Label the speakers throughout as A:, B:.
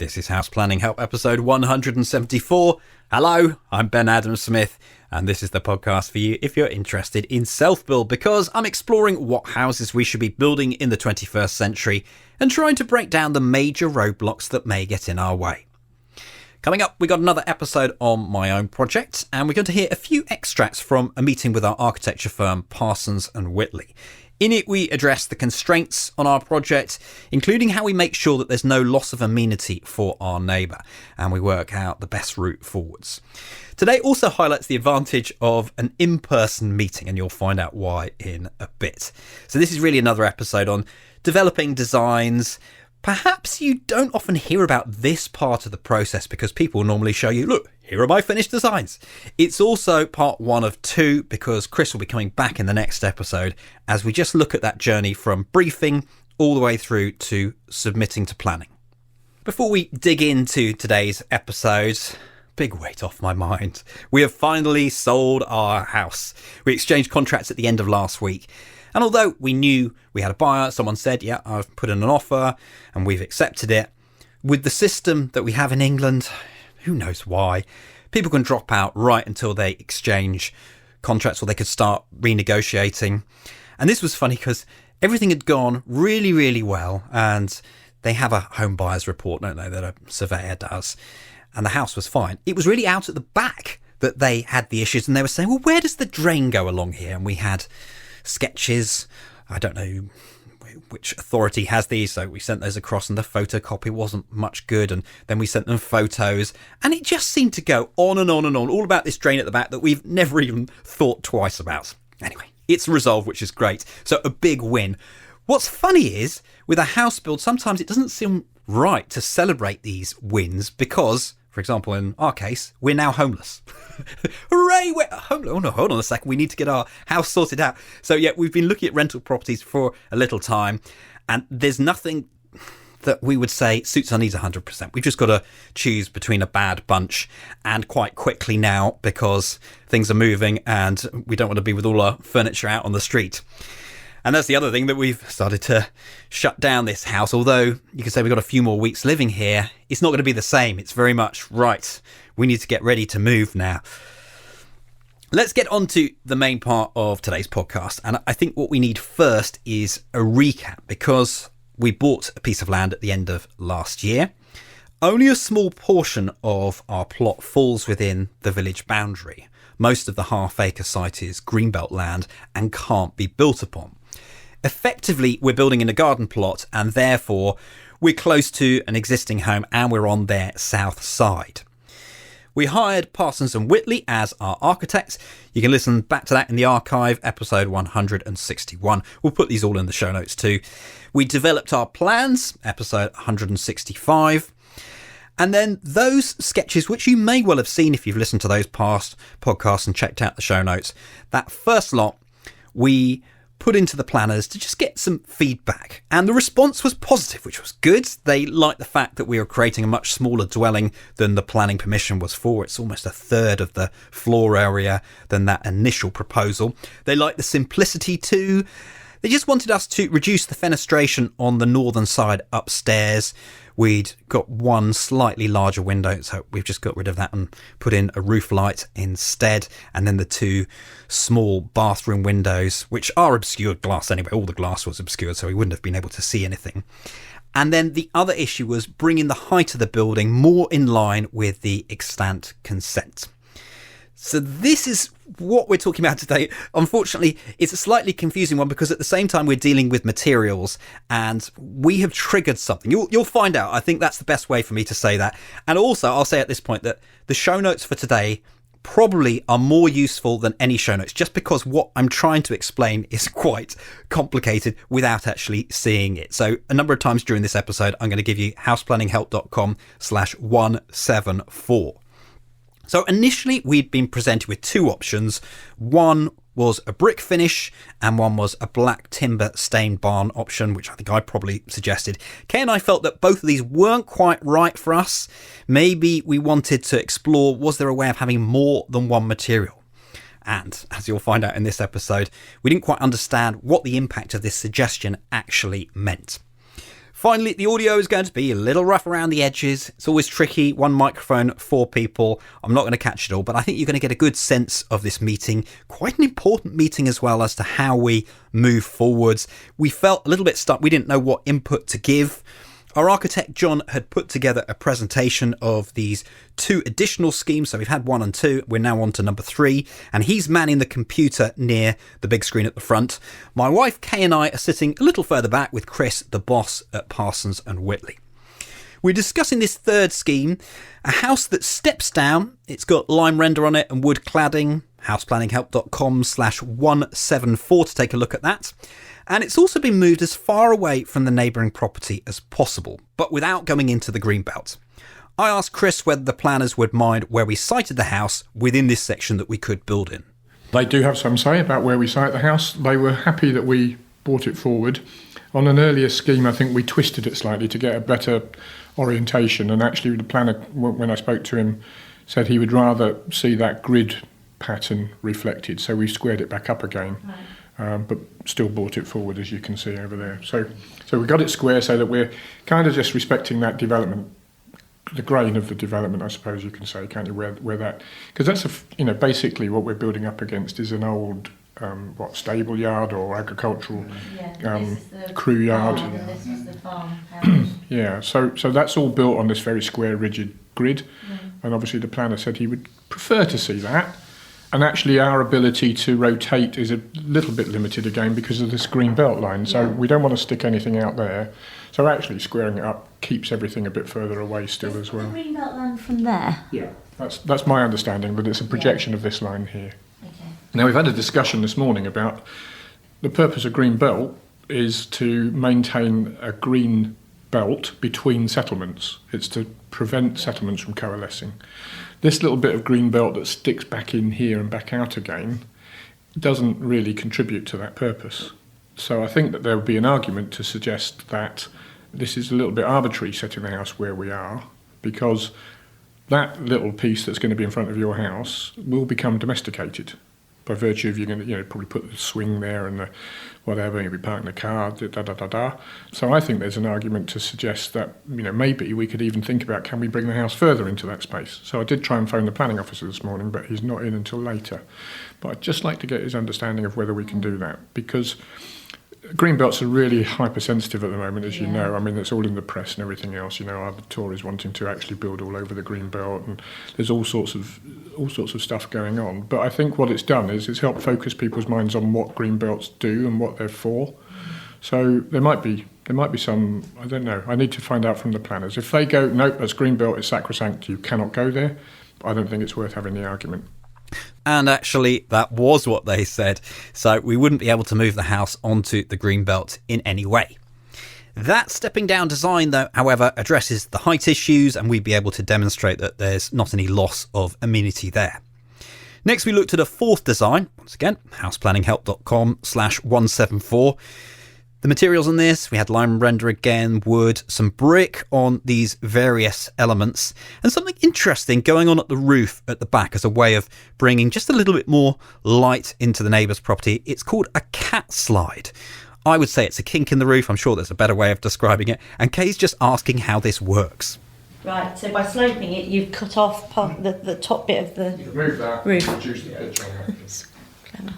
A: This is House Planning Help episode 174. Hello, I'm Ben Adam Smith, and this is the podcast for you if you're interested in self-build, because I'm exploring what houses we should be building in the 21st century and trying to break down the major roadblocks that may get in our way. Coming up, we got another episode on my own project, and we're going to hear a few extracts from a meeting with our architecture firm Parsons Whittley. In it, we address the constraints on our project, including how we make sure that there's no loss of amenity for our neighbour, and we work out the best route forwards. Today also highlights the advantage of an in-person meeting, and you'll find out why in a bit. So this is really another episode on developing designs. Perhaps you don't often hear about this part of the process because people normally show you, look, here are my finished designs. It's also part one of two because Chris will be coming back in the next episode as we just look at that journey from briefing all the way through to submitting to planning. Before we dig into today's episode, big weight off my mind. We have finally sold our house. We exchanged contracts at the end of last week. And although we knew we had a buyer, someone said, yeah, I've put in an offer and we've accepted it. With the system that we have in England, who knows why, people can drop out right until they exchange contracts or they could start renegotiating. And this was funny because everything had gone really, really well. And they have a home buyers report, don't they, that a surveyor does. And the house was fine. It was really out at the back that they had the issues. And they were saying, well, where does the drain go along here? And we had sketches. I don't know which authority has these, so we sent those across and the photocopy wasn't much good, and then we sent them photos, and it just seemed to go on and on and on, all about this drain at the back that we've never even thought twice about. Anyway, it's resolved, which is great, so a big win. What's funny is, with a house build, sometimes it doesn't seem right to celebrate these wins because, for example, in our case, we're now homeless. Hooray, we're homeless. Oh no, hold on a second. We need to get our house sorted out. So yeah, we've been looking at rental properties for a little time, and there's nothing that we would say suits our needs 100%. We've just got to choose between a bad bunch and quite quickly now because things are moving and we don't want to be with all our furniture out on the street. And that's the other thing, that we've started to shut down this house. Although you can say we've got a few more weeks living here, it's not going to be the same. It's very much, right, we need to get ready to move now. Let's get on to the main part of today's podcast. And I think what we need first is a recap, because we bought a piece of land at the end of last year. Only a small portion of our plot falls within the village boundary. Most of the half-acre site is greenbelt land and can't be built upon. Effectively, we're building in a garden plot, and therefore we're close to an existing home and we're on their south side. We hired Parsons Whittley as our architects. You can listen back to that in the archive, episode 161. We'll put these all in the show notes too. We developed our plans, episode 165. And then those sketches, which you may well have seen if you've listened to those past podcasts and checked out the show notes, that first lot we put into the planners to just get some feedback. And the response was positive, which was good. They liked the fact that we were creating a much smaller dwelling than the planning permission was for. It's almost a third of the floor area than that initial proposal. They liked the simplicity too. They just wanted us to reduce the fenestration on the northern side upstairs. We'd got one slightly larger window, so we've just got rid of that and put in a roof light instead. And then the two small bathroom windows, which are obscured glass anyway. All the glass was obscured, so we wouldn't have been able to see anything. And then the other issue was bringing the height of the building more in line with the extant consent. So this is what we're talking about today. Unfortunately, it's a slightly confusing one because at the same time we're dealing with materials and we have triggered something. You'll find out. I think that's the best way for me to say that. And also, I'll say at this point that the show notes for today probably are more useful than any show notes, just because what I'm trying to explain is quite complicated without actually seeing it. So a number of times during this episode, I'm going to give you houseplanninghelp.com/174. So initially we'd been presented with two options. One was a brick finish and one was a black timber stained barn option, which I think I probably suggested. Kay and I felt that both of these weren't quite right for us. Maybe we wanted to explore, was there a way of having more than one material? And as you'll find out in this episode, we didn't quite understand what the impact of this suggestion actually meant. Finally, the audio is going to be a little rough around the edges. It's always tricky. One microphone, 4 people. I'm not going to catch it all, but I think you're going to get a good sense of this meeting. Quite an important meeting as well as to how we move forwards. We felt a little bit stuck. We didn't know what input to give. Our architect, John, had put together a presentation of these 2 additional schemes. So we've had 1 and 2. We're now on to number 3. And he's manning the computer near the big screen at the front. My wife, Kay, and I are sitting a little further back with Chris, the boss at Parsons and Whitley. We're discussing this 3rd scheme, a house that steps down. It's got lime render on it and wood cladding. houseplanninghelp.com/174 to take a look at that. And it's also been moved as far away from the neighbouring property as possible, but without going into the greenbelt. I asked Chris whether the planners would mind where we sited the house within this section that we could build in.
B: They do have some say about where we site the house. They were happy that we brought it forward. On an earlier scheme, I think we twisted it slightly to get a better orientation, and actually the planner, when I spoke to him, said he would rather see that grid pattern reflected, so we squared it back up again. Right. But still brought it forward, as you can see over there. So we got it square so that we're kind of just respecting that development, the grain of the development, I suppose you can say, can't you? Where that, because that's basically what we're building up against is an old stable yard or agricultural crew yard.
C: This is the farm house.
B: Yeah. So that's all built on this very square, rigid grid, and obviously the planner said he would prefer to see that. And actually our ability to rotate is a little bit limited again because of this green belt line. So we don't want to stick anything out there. So actually squaring it up keeps everything a bit further away still as well.
C: Is the green belt line from there?
B: Yeah. That's my understanding, but it's a projection of this line here.
C: Okay.
B: Now we've had a discussion this morning about the purpose of green belt is to maintain a green belt between settlements. It's to prevent settlements from coalescing. This little bit of green belt that sticks back in here and back out again doesn't really contribute to that purpose. So I think that there would be an argument to suggest that this is a little bit arbitrary setting the house where we are, because that little piece that's going to be in front of your house will become domesticated by virtue of you're going to probably put the swing there and the whatever, you'll be parking the car, So I think there's an argument to suggest that maybe we could even think about, can we bring the house further into that space? So I did try and phone the planning officer this morning, but he's not in until later. But I'd just like to get his understanding of whether we can do that, because green belts are really hypersensitive at the moment, as you know. I mean, it's all in the press and everything else. Other Tories wanting to actually build all over the green belt, and there's all sorts of stuff going on. But I think what it's done is it's helped focus people's minds on what green belts do and what they're for. So there might be some, I don't know. I need to find out from the planners. If they go, nope, that's green belt, it's sacrosanct, you cannot go there, I don't think it's worth having the argument.
A: And actually, that was what they said. So we wouldn't be able to move the house onto the green belt in any way. That stepping down design, though, however, addresses the height issues, and we'd be able to demonstrate that there's not any loss of amenity there. Next, we looked at a 4th design. Once again, houseplanninghelp.com/174. The materials on this, we had lime render again, wood, some brick on these various elements, and something interesting going on at the roof at the back as a way of bringing just a little bit more light into the neighbour's property. It's called a cat slide. I would say it's a kink in the roof. I'm sure there's a better way of describing it. And Kay's just asking how this works.
C: Right, so by sloping it, you've cut off the top bit of the
B: Move that,
C: roof.
B: reduce the pitch on that.
C: It's clever.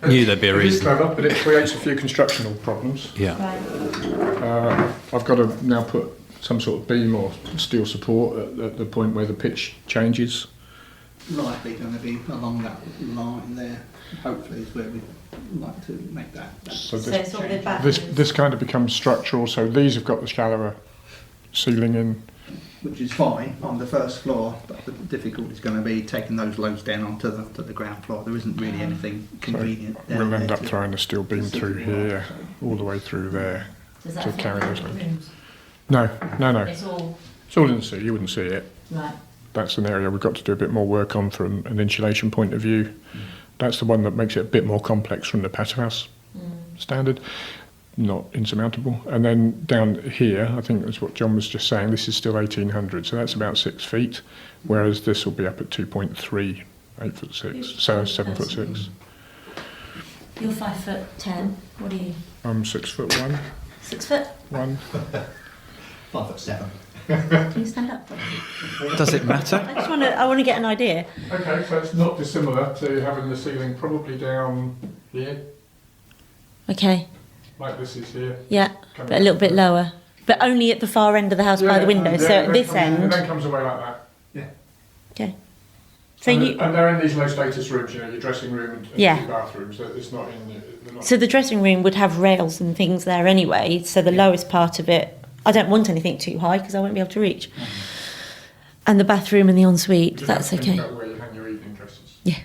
A: Knew there'd be a
B: It is
A: reason.
B: clever, but it creates a few constructional problems.
A: Yeah.
C: Right.
B: I've got to now put some sort of beam or steel support at the point where the pitch changes.
D: Likely going to be along that line there. Hopefully is where we'd like to make that.
B: So
C: So it's all the back.
B: this kind of becomes structural. So these have got the shallower ceiling in.
D: Which is fine on the first floor, but the difficulty is going to be taking those loads down onto the ground floor. There isn't really anything convenient.
B: So we'll end up throwing a steel beam through here, all the way through there.
C: Does that
B: to
C: affect
B: carry
C: the
B: those loads.
C: rooms?
B: No.
C: It's all
B: It's all in the sea. You wouldn't see it.
C: right.
B: That's an area we've got to do a bit more work on from an insulation point of view. That's the one that makes it a bit more complex from the passive house standard. Not insurmountable. And then down here, I think that's what John was just saying, this is still 1800, so that's about 6 feet, whereas this will be up at 2.3, 8'6", so 7'6".
C: You're 5'10". What are you?
B: I'm 6'1".
C: 6 foot.
B: 1.
D: 5'7".
C: Can you stand up?
A: Does it matter?
C: I want to get an idea.
B: Okay, so it's not dissimilar to having the ceiling probably down here,
C: Okay.
B: like this is here.
C: Yeah, but a little bit lower. But only at the far end of the house by the window. So at this
B: It
C: end.
B: then comes away like that.
C: Okay. So
B: And they're in these low status rooms, your dressing room and
C: Yeah.
B: 2 bathrooms. It's not in. They're not.
C: So the dressing room would have rails and things there anyway. So the lowest part of it, I don't want anything too high because I won't be able to reach. And the bathroom and the ensuite,
B: Just
C: that's
B: have to think
C: okay.
B: about where you hang your evening dresses.
C: Yeah.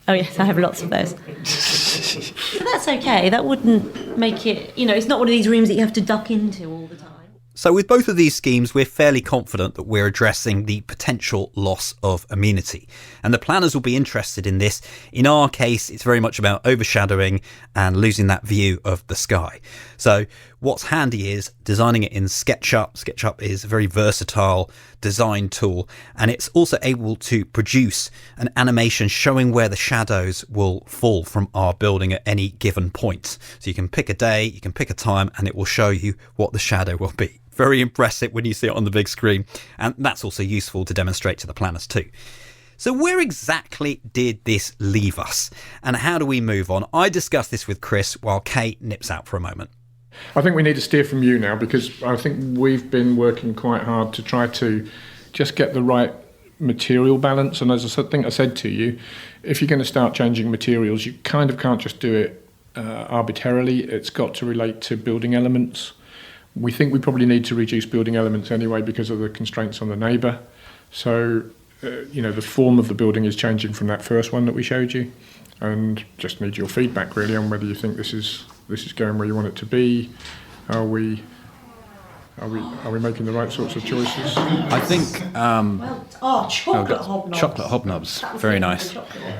C: Oh yes, I have lots of those. But that's okay. That wouldn't make it. It's not one of these rooms that you have to duck into all the time.
A: So with both of these schemes, we're fairly confident that we're addressing the potential loss of amenity. And the planners will be interested in this. In our case, it's very much about overshadowing and losing that view of the sky. So what's handy is designing it in SketchUp. SketchUp is a very versatile design tool, and it's also able to produce an animation showing where the shadows will fall from our building at any given point. So you can pick a day, you can pick a time, and it will show you what the shadow will be. Very impressive when you see it on the big screen, and that's also useful to demonstrate to the planners too. So where exactly did this leave us, and how do we move on? I discussed this with Chris while Kate nips out for a moment.
B: I think we need to steer from you now, because I think we've been working quite hard to try to just get the right material balance. And as I think I said to you, if you're going to start changing materials, you kind of can't just do it arbitrarily. It's got to relate to building elements. We think we probably need to reduce building elements anyway because of the constraints on the neighbour. So, the form of the building is changing from that first one that we showed you, and just need your feedback really on whether you think this is going where you want it to be. Are we making the right sorts of choices?
A: I think
C: Chocolate hobnobs.
A: chocolate hobnobs,
C: That was
A: very
C: the
A: nice.
C: chocolate.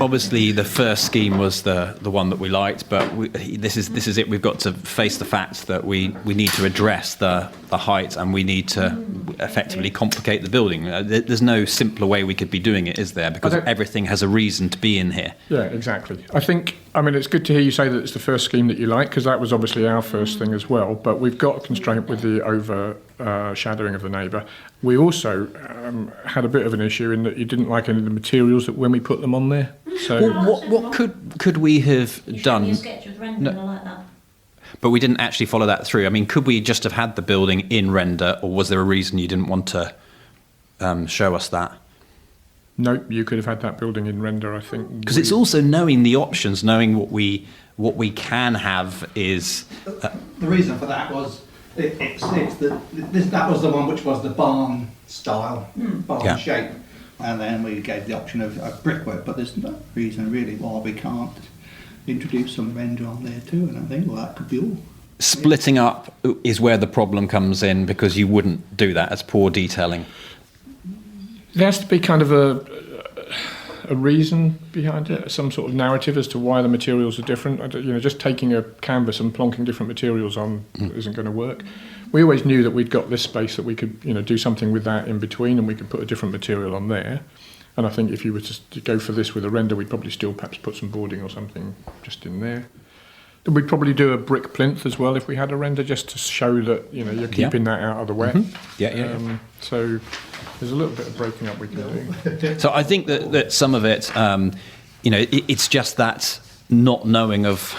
A: Obviously, the first scheme was the one that we liked, but this is it. We've got to face the fact that we need to address the height, and we need to effectively complicate the building. There's no simpler way we could be doing it, is there? Because everything has a reason to be in here.
B: Yeah, exactly. I mean, it's good to hear you say that it's the first scheme that you like, because that was obviously our first thing as well. But we've got a constraint with the overshadowing of the neighbour. We also had a bit of an issue in that you didn't like any of the materials that when we put them on there. So
A: Well, what could we have
C: You showed me
A: done?
C: a sketch with render, and I like that.
A: But we didn't actually follow that through. I mean, could we just have had the building in render, or was there a reason you didn't want to show us that?
B: no, you could have had that building in render, I think.
A: Because it's also knowing the options, knowing what we can have is.
D: The reason for that was that was the one which was the barn style, barn shape, and then we gave the option of brickwork. But there's no reason really why we can't introduce some render on there too. And I think that could be all.
A: Splitting up is where the problem comes in, because you wouldn't do that. As poor detailing.
B: There has to be kind of a reason behind it, some sort of narrative as to why the materials are different. Just taking a canvas and plonking different materials on isn't going to work. We always knew that we'd got this space that we could, do something with that in between, and we could put a different material on there. And I think if you were to go for this with a render, we'd probably still perhaps put some boarding or something just in there. We'd probably do a brick plinth as well if we had a render, just to show that you're keeping that out of the wet. So there's a little bit of breaking up we can do.
A: So I think that some of it, it's just that not knowing of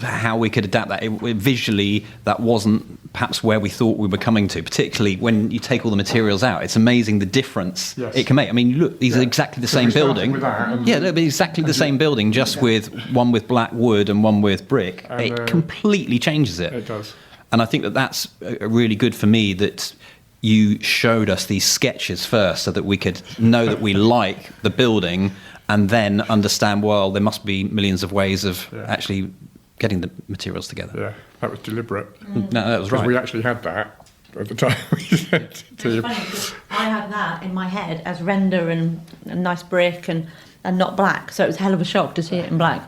A: how we could adapt that. Visually, that wasn't perhaps where we thought we were coming to, particularly when you take all the materials out. It's amazing the difference it can make. I mean, look, these are exactly the same building. They'll be exactly the same building, just with one with black wood and one with brick. And, it completely changes it.
B: It does.
A: And I think that's really good for me that you showed us these sketches first, so that we could know that we like the building, and then understand, well, there must be millions of ways of actually getting the materials together.
B: Yeah, that was deliberate.
A: No, that was right.
B: Because we actually had that at the time.
C: It's funny, because I had that in my head as render and nice brick and not black, so it was a hell of a shock to see it in black.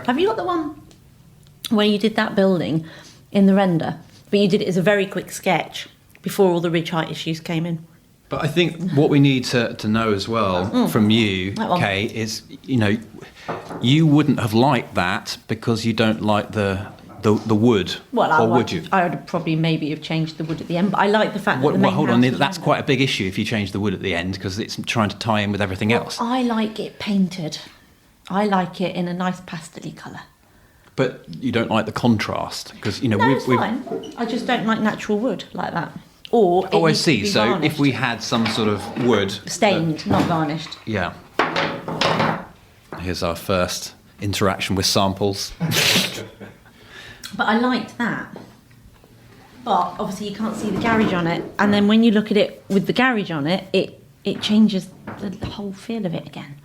C: Have you got the one where you did that building in the render, but you did it as a very quick sketch before all the ridge height issues came in?
A: But I think what we need to know as well from you, Kay, is, you wouldn't have liked that because you don't like the the wood, or would you?
C: I would probably maybe have changed the wood at the end, but I like the fact that the main
A: Hold
C: house
A: on,
C: was
A: that's
C: render.
A: quite a big issue if you change the wood at the end because it's trying to tie in with everything else.
C: I like it painted. I like it in a nice pastel-y colour.
A: But you don't like the contrast because
C: No, it's
A: we've
C: fine. I just don't like natural wood like that. Or it
A: Oh, I
C: needs to
A: see.
C: be
A: So
C: varnished.
A: if we had some sort of wood
C: Stained, not varnished.
A: yeah. Here's our first interaction with samples.
C: But I liked that. But obviously you can't see the garage on it. And then when you look at it with the garage on it, it changes the whole feel of it again.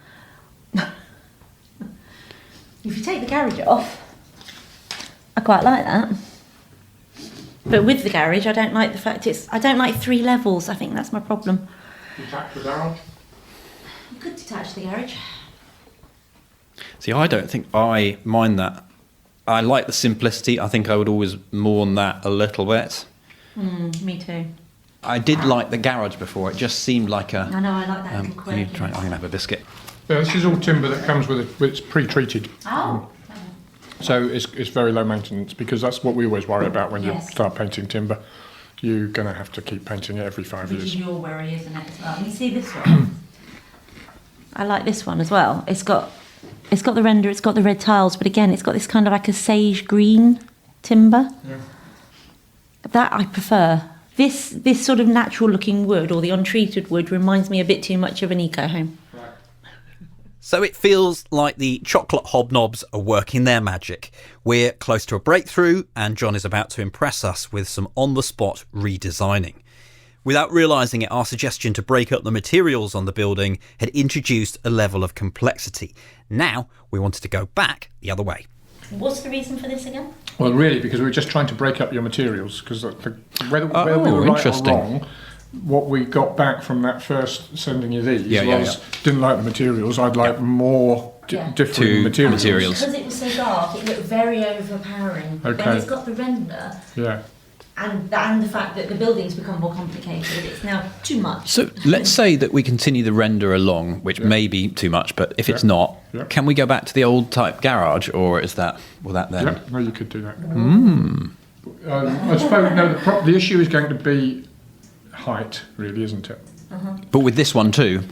C: If you take the garage off, I quite like that. But with the garage, I don't like the fact I don't like 3 levels. I think that's my problem.
B: Detach the garage.
C: You could detach the garage.
A: See, I don't think I mind that. I like the simplicity. I think I would always mourn that a little bit.
C: Me too.
A: I did like the garage before. It just seemed like a.
C: I know, I like that little
A: I need to
C: quirky.
A: try. I'm gonna have a biscuit.
B: Yeah, this is all timber that comes with it. It's pre-treated.
C: Oh.
B: So it's very low maintenance because that's what we always worry about when you
C: Yes.
B: start painting timber. You're going to have to keep painting it every 5
C: Which is
B: years.
C: your worry, isn't it, as well? You see this one? I like this one as well. It's got the render, it's got the red tiles, but again, it's got this kind of like a sage green timber.
B: Yeah.
C: That I prefer. This sort of natural looking wood or the untreated wood reminds me a bit too much of an eco home.
A: So it feels like the chocolate hobnobs are working their magic. We're close to a breakthrough, and John is about to impress us with some on-the-spot redesigning. Without realising it, our suggestion to break up the materials on the building had introduced a level of complexity. Now we wanted to go back the other way.
C: What's the reason for this again?
B: Well, really, because we were just trying to break up your materials because whether we were right
A: interesting.
B: or wrong, what we got back from that first sending you these
A: Yeah,
B: was didn't like the materials. I'd like more
C: Yeah.
B: different
A: Two
B: materials.
A: materials.
C: Because it was so dark, it looked very overpowering.
B: Okay.
C: When it's got the render
B: Yeah.
C: and the fact that the building's become more complicated, it's now too much.
A: So let's say that we continue the render along, which may be too much, but if it's not, can we go back to the old type garage, or will that then?
B: Yeah, no, you could do that. I suppose the issue is going to be height, really, isn't it?
A: But with this one too.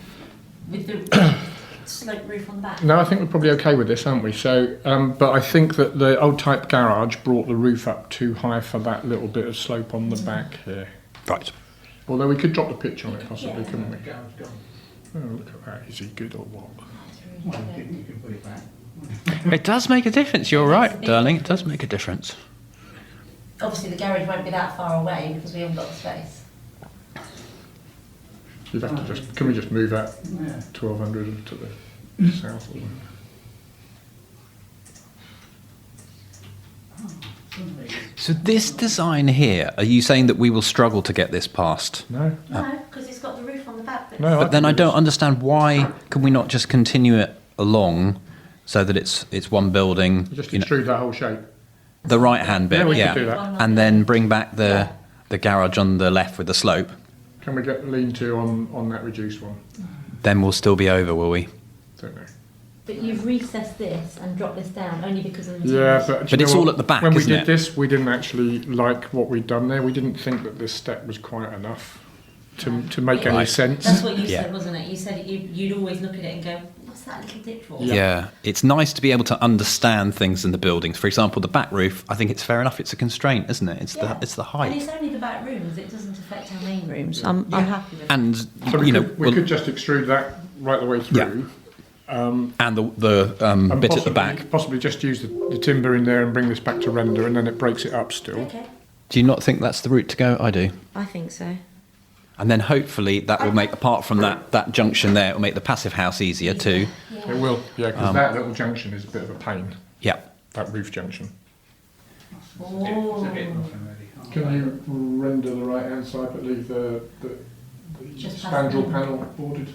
C: With the sloped roof on the back.
B: No, I think we're probably okay with this, aren't we? So, but I think that the old type garage brought the roof up too high for that little bit of slope on the back here.
A: Right.
B: Although we could drop the pitch on it, possibly, couldn't we? Oh, look at that. Is he good or what?
D: You can put it back.
A: It does make a difference. You're right, darling. It does make a difference.
C: Obviously, the garage won't be that far away because we haven't got the space.
B: You'd have to just. Can we just move that
D: Yeah.
B: 1200 to the south? Or
A: So this design here, are you saying that we will struggle to get this past?
B: no.
C: No, because it's got the roof on the back.
B: No.
A: But then I
B: can do
A: don't
B: this.
A: understand why can we not just continue it along so that it's one building,
B: Just
A: you know,
B: extrude that whole shape.
A: the right hand bit,
B: Yeah, we could do that.
A: and then bring back the garage on the left with the slope.
B: Can we get the lean-to on that reduced one?
A: Then we'll still be over, will we?
B: Don't know.
C: But you've recessed this and dropped this down only because of the
B: Yeah,
C: materials.
B: but do
A: But
B: you
A: it's
B: know
A: all
B: what?
A: at the back,
B: When we
A: isn't
B: did
A: it?
B: this, we didn't actually like what we'd done there. We didn't think that this step was quite enough to make any
A: Right.
B: sense.
C: That's what you
A: Yeah.
C: said, wasn't it? You said you'd always look at it and go, what's that little ditch for?
A: Yeah. It's nice to be able to understand things in the buildings. For example, the back roof, I think it's fair enough. It's a constraint, isn't it? It's
C: Yeah.
A: the
C: And
A: height.
C: it's only the back rooms, it doesn't affect our main rooms. I'm happy with that.
A: And
B: So we,
A: you know,
B: we could just extrude that right the way through.
A: and the
B: And
A: bit at the back.
B: Possibly just use the timber in there and bring this back to render, and then it breaks it up still.
C: Okay,
A: Do you not think that's the route to go? I do.
C: I think so.
A: And then hopefully that will make, apart from that junction there, it will make the passive house easier too.
B: It will, yeah, because that little junction is a bit of a pain,
A: Yeah.
B: that roof junction.
C: Oh.
D: It's a bit rough and ready.
B: Can you render the right-hand side but leave the
C: Just
B: spandrel panel boarded?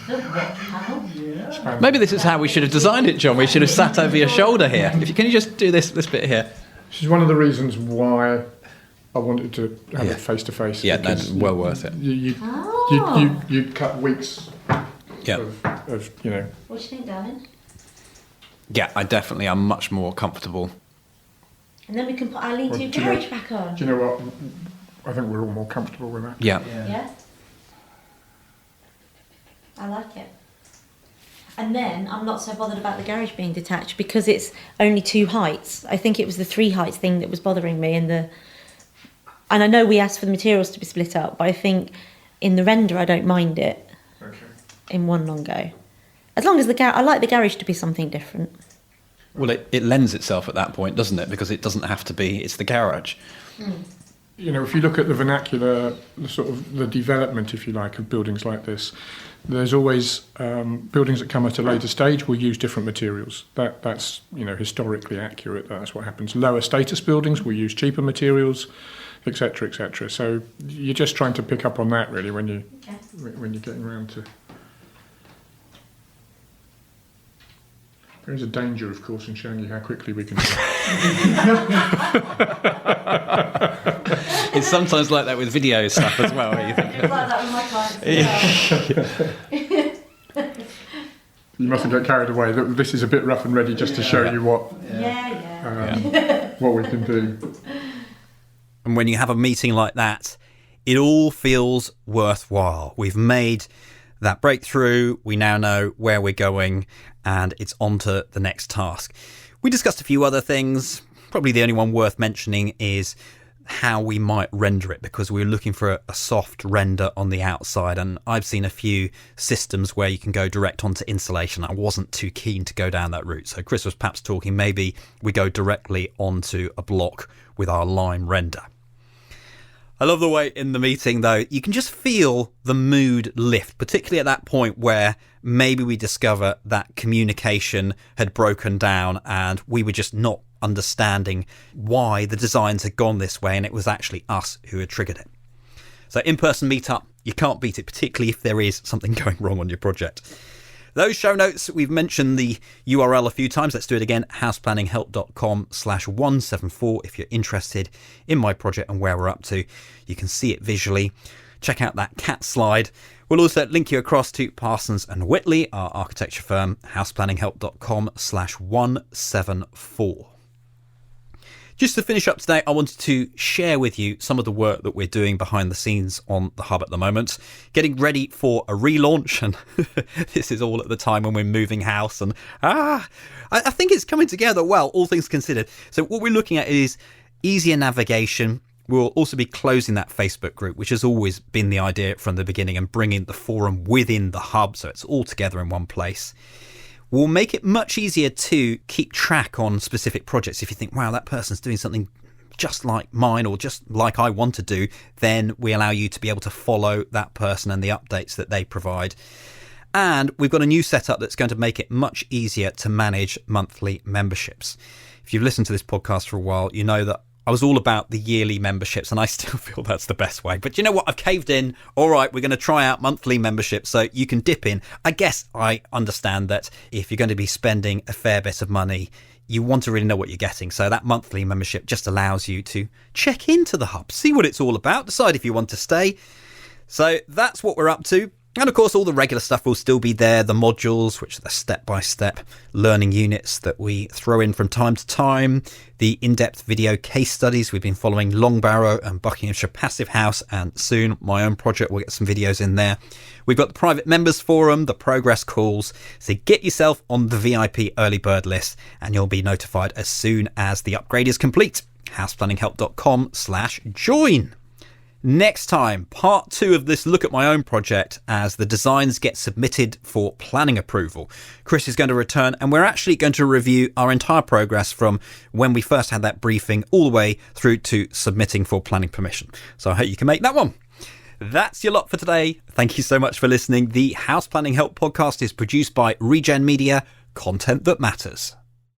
C: The what panel?
B: Spandrel.
A: Maybe this is how we should have designed it, John. We should have sat over your shoulder here. Can you just do this bit here?
B: This is one of the reasons why I wanted to have
A: Yeah.
B: it face to face.
A: Yeah, that's well worth it.
B: You'd cut weeks
A: Yeah.
B: of you know.
C: What do you think, darling?
A: Yeah, I definitely am much more comfortable
C: And then we can put our lean-to
B: Well, do you
C: garage
B: know-
C: back on.
B: Do you know what? I think we're all more comfortable with that.
A: Yeah.
C: Yeah. I like it. And then I'm not so bothered about the garage being detached because it's only 2 heights. I think it was the 3 heights thing that was bothering me, and I know we asked for the materials to be split up, but I think in the render I don't mind it
B: Okay.
C: in one long go. As long as I like the garage to be something different.
A: Well, it lends itself at that point, doesn't it? Because it doesn't have to be, it's the garage.
B: You know, if you look at the vernacular, the sort of the development, if you like, of buildings like this, there's always buildings that come at a later stage will use different materials. That's historically accurate. That's what happens. Lower status buildings will use cheaper materials, etc., etc. So you're just trying to pick up on that really when you're getting around to. There is a danger, of course, in showing you how quickly we can do it.
A: It's sometimes like that with video stuff as well. Where you think,
C: It's like that with my clients as well.
B: You mustn't get carried away. This is a bit rough and ready just to show you what what we can do.
A: and when you have a meeting like that, it all feels worthwhile. We've made that breakthrough. We now know where we're going, and it's on to the next task. We discussed a few other things. Probably the only one worth mentioning is how we might render it, because we were looking for a soft render on the outside, and I've seen a few systems where you can go direct onto insulation. I wasn't too keen to go down that route, so Chris was perhaps talking maybe we go directly onto a block with our line render. I love the way in the meeting, though, you can just feel the mood lift, particularly at that point where maybe we discover that communication had broken down and we were just not understanding why the designs had gone this way, and it was actually us who had triggered it. So in-person meetup, you can't beat it, particularly if there is something going wrong on your project. Those show notes, we've mentioned the URL a few times. Let's do it again. houseplanninghelp.com/174 if you're interested in my project and where we're up to. You can see it visually. Check out that cat slide. We'll also link you across to Parsons Whitley, our architecture firm, houseplanninghelp.com/174. Just to finish up today, I wanted to share with you some of the work that we're doing behind the scenes on the hub at the moment. Getting ready for a relaunch, and this is all at the time when we're moving house, and I think it's coming together well, all things considered. So what we're looking at is easier navigation. We'll also be closing that Facebook group, which has always been the idea from the beginning, and bringing the forum within the hub so it's all together in one place. We'll make it much easier to keep track on specific projects. If you think, wow, that person's doing something just like mine or just like I want to do, then we allow you to be able to follow that person and the updates that they provide. And we've got a new setup that's going to make it much easier to manage monthly memberships. If you've listened to this podcast for a while, you know that I was all about the yearly memberships, and I still feel that's the best way. But you know what? I've caved in. All right, we're going to try out monthly memberships so you can dip in. I guess I understand that if you're going to be spending a fair bit of money, you want to really know what you're getting. So that monthly membership just allows you to check into the hub, see what it's all about, decide if you want to stay. So that's what we're up to. And of course, all the regular stuff will still be there. The modules, which are the step-by-step learning units that we throw in from time to time. The in-depth video case studies. We've been following Longbarrow and Buckinghamshire Passive House, and soon my own project will get some videos in there. We've got the private members forum, the progress calls. So get yourself on the VIP early bird list and you'll be notified as soon as the upgrade is complete. houseplanninghelp.com/join. Next time, part 2 of this look at my own project as the designs get submitted for planning approval. Chris is going to return, and we're actually going to review our entire progress from when we first had that briefing all the way through to submitting for planning permission. So I hope you can make that one. That's your lot for today. Thank you so much for listening. The House Planning Help podcast is produced by Regen Media, content that matters.